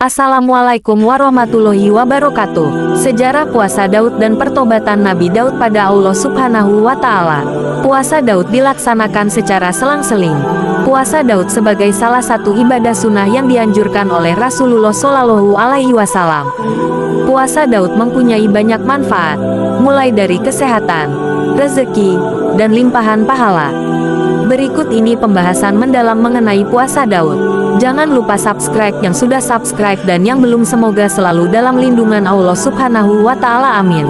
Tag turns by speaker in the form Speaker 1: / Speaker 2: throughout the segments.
Speaker 1: Assalamualaikum warahmatullahi wabarakatuh. Sejarah puasa Daud dan pertobatan Nabi Daud pada Allah Subhanahu wa Ta'ala. Puasa Daud dilaksanakan secara selang-seling. Puasa Daud sebagai salah satu ibadah sunnah yang dianjurkan oleh Rasulullah Shallallahu Alaihi Wasallam. Puasa Daud mempunyai banyak manfaat, mulai dari kesehatan, rezeki, dan limpahan pahala. Berikut ini pembahasan mendalam mengenai puasa Daud. Jangan lupa subscribe yang sudah subscribe dan yang belum, semoga selalu dalam lindungan Allah Subhanahu wa Ta'ala. Amin.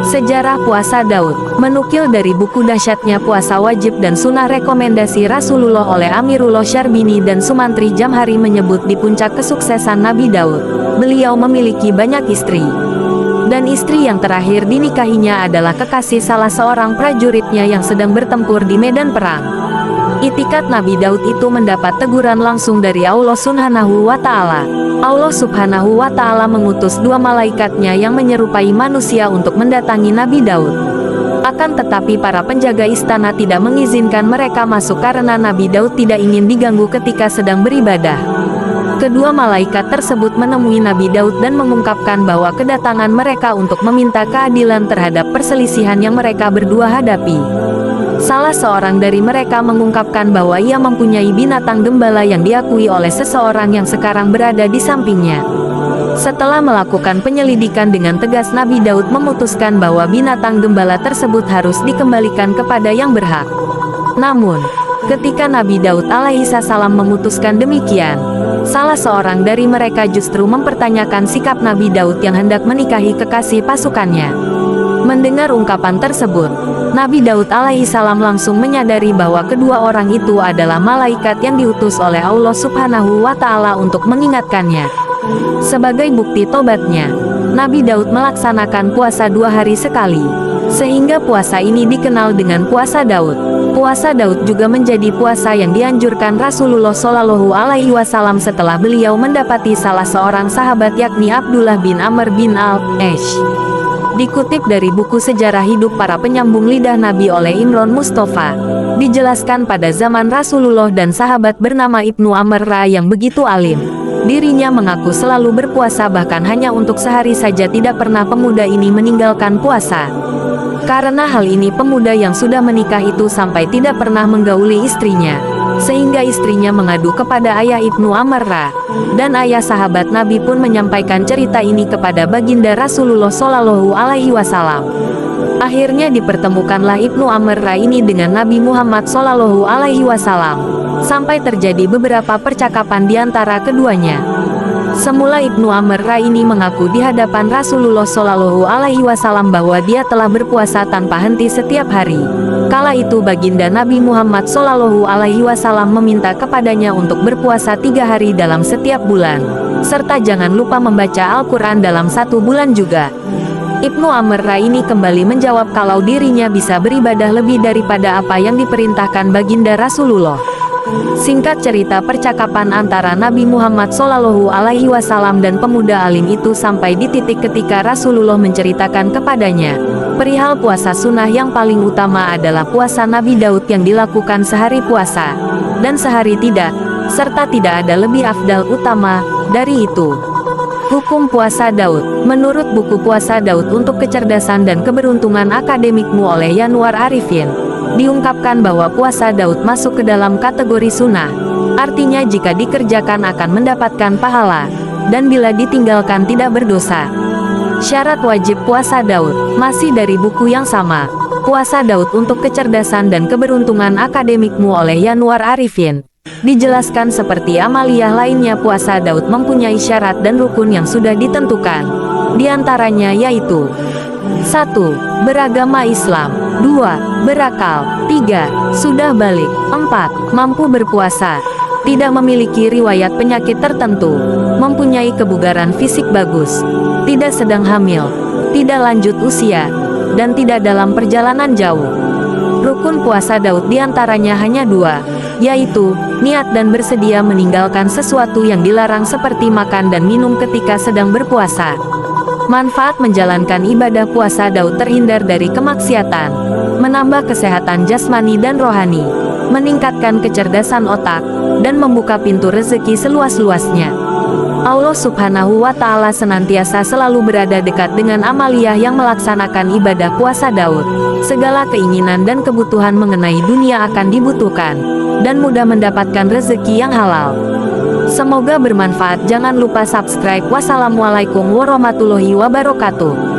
Speaker 1: Sejarah puasa Daud menukil dari buku Dahsyatnya Puasa Wajib dan Sunnah Rekomendasi Rasulullah oleh Amirullah Syarbini dan Sumantri Jamhari menyebut di puncak kesuksesan Nabi Daud, beliau memiliki banyak istri. Dan istri yang terakhir dinikahinya adalah kekasih salah seorang prajuritnya yang sedang bertempur di medan perang. Itikat Nabi Daud itu mendapat teguran langsung dari Allah Subhanahu wa Ta'ala. Allah Subhanahu wa Ta'ala mengutus dua malaikatnya yang menyerupai manusia untuk mendatangi Nabi Daud. Akan tetapi para penjaga istana tidak mengizinkan mereka masuk karena Nabi Daud tidak ingin diganggu ketika sedang beribadah. Kedua malaikat tersebut menemui Nabi Daud dan mengungkapkan bahwa kedatangan mereka untuk meminta keadilan terhadap perselisihan yang mereka berdua hadapi. Salah seorang dari mereka mengungkapkan bahwa ia mempunyai binatang gembala yang diakui oleh seseorang yang sekarang berada di sampingnya. Setelah melakukan penyelidikan dengan tegas, Nabi Daud memutuskan bahwa binatang gembala tersebut harus dikembalikan kepada yang berhak. Namun, ketika Nabi Daud alaihissalam memutuskan demikian, salah seorang dari mereka justru mempertanyakan sikap Nabi Daud yang hendak menikahi kekasih pasukannya. Mendengar ungkapan tersebut, Nabi Daud alaihissalam langsung menyadari bahwa kedua orang itu adalah malaikat yang diutus oleh Allah Subhanahu wa Ta'ala untuk mengingatkannya. Sebagai bukti tobatnya, Nabi Daud melaksanakan puasa 2 hari sekali, sehingga puasa ini dikenal dengan puasa Daud. Puasa Daud juga menjadi puasa yang dianjurkan Rasulullah Shallallahu Alaihi Wasallam setelah beliau mendapati salah seorang sahabat yakni Abdullah bin Amr bin Al-Ash. Dikutip dari buku Sejarah Hidup Para Penyambung Lidah Nabi oleh Imron Mustafa, dijelaskan pada zaman Rasulullah dan sahabat bernama Ibnu Amr yang begitu alim. Dirinya mengaku selalu berpuasa, bahkan hanya untuk sehari saja tidak pernah pemuda ini meninggalkan puasa. Karena hal ini pemuda yang sudah menikah itu sampai tidak pernah menggauli istrinya, sehingga istrinya mengadu kepada ayah Ibnu Amr, dan ayah sahabat Nabi pun menyampaikan cerita ini kepada baginda Rasulullah Shallallahu Alaihi Wasallam. Akhirnya dipertemukanlah Ibnu Amr ini dengan Nabi Muhammad Shallallahu Alaihi Wasallam, sampai terjadi beberapa percakapan di antara keduanya. Semula Ibnu Amr ini mengaku di hadapan Rasulullah Shallallahu Alaihi Wasallam bahwa dia telah berpuasa tanpa henti setiap hari. Kala itu baginda Nabi Muhammad Shallallahu Alaihi Wasallam meminta kepadanya untuk berpuasa 3 hari dalam setiap bulan, serta jangan lupa membaca Al-Quran dalam 1 bulan juga. Ibnu Amr ini kembali menjawab kalau dirinya bisa beribadah lebih daripada apa yang diperintahkan baginda Rasulullah. Singkat cerita, percakapan antara Nabi Muhammad Shallallahu Alaihi Wasallam dan pemuda alim itu sampai di titik ketika Rasulullah menceritakan kepadanya perihal puasa sunnah yang paling utama adalah puasa Nabi Daud yang dilakukan sehari puasa dan sehari tidak, serta tidak ada lebih afdal utama dari itu. Hukum puasa Daud. Menurut buku Puasa Daud untuk Kecerdasan dan Keberuntungan Akademikmu oleh Yanwar Arifin, diungkapkan bahwa puasa Daud masuk ke dalam kategori sunnah. Artinya jika dikerjakan akan mendapatkan pahala, dan bila ditinggalkan tidak berdosa. Syarat wajib puasa Daud. Masih dari buku yang sama, Puasa Daud untuk Kecerdasan dan Keberuntungan Akademikmu oleh Yanwar Arifin, dijelaskan seperti amaliyah lainnya puasa Daud mempunyai syarat dan rukun yang sudah ditentukan. Di antaranya yaitu 1. Beragama Islam. 2. Berakal. 3. Sudah balik. 4. Mampu berpuasa. Tidak memiliki riwayat penyakit tertentu. Mempunyai kebugaran fisik bagus. Tidak sedang hamil. Tidak lanjut usia. Dan tidak dalam perjalanan jauh. Rukun puasa Daud diantaranya hanya 2, yaitu niat dan bersedia meninggalkan sesuatu yang dilarang seperti makan dan minum ketika sedang berpuasa. Manfaat menjalankan ibadah puasa Daud: terhindar dari kemaksiatan, menambah kesehatan jasmani dan rohani, meningkatkan kecerdasan otak, dan membuka pintu rezeki seluas-luasnya. Allah Subhanahu wa Ta'ala senantiasa selalu berada dekat dengan Amalia yang melaksanakan ibadah puasa Daud. Segala keinginan dan kebutuhan mengenai dunia akan dibutuhkan, dan mudah mendapatkan rezeki yang halal. Semoga bermanfaat. Jangan lupa subscribe. Wassalamualaikum warahmatullahi wabarakatuh.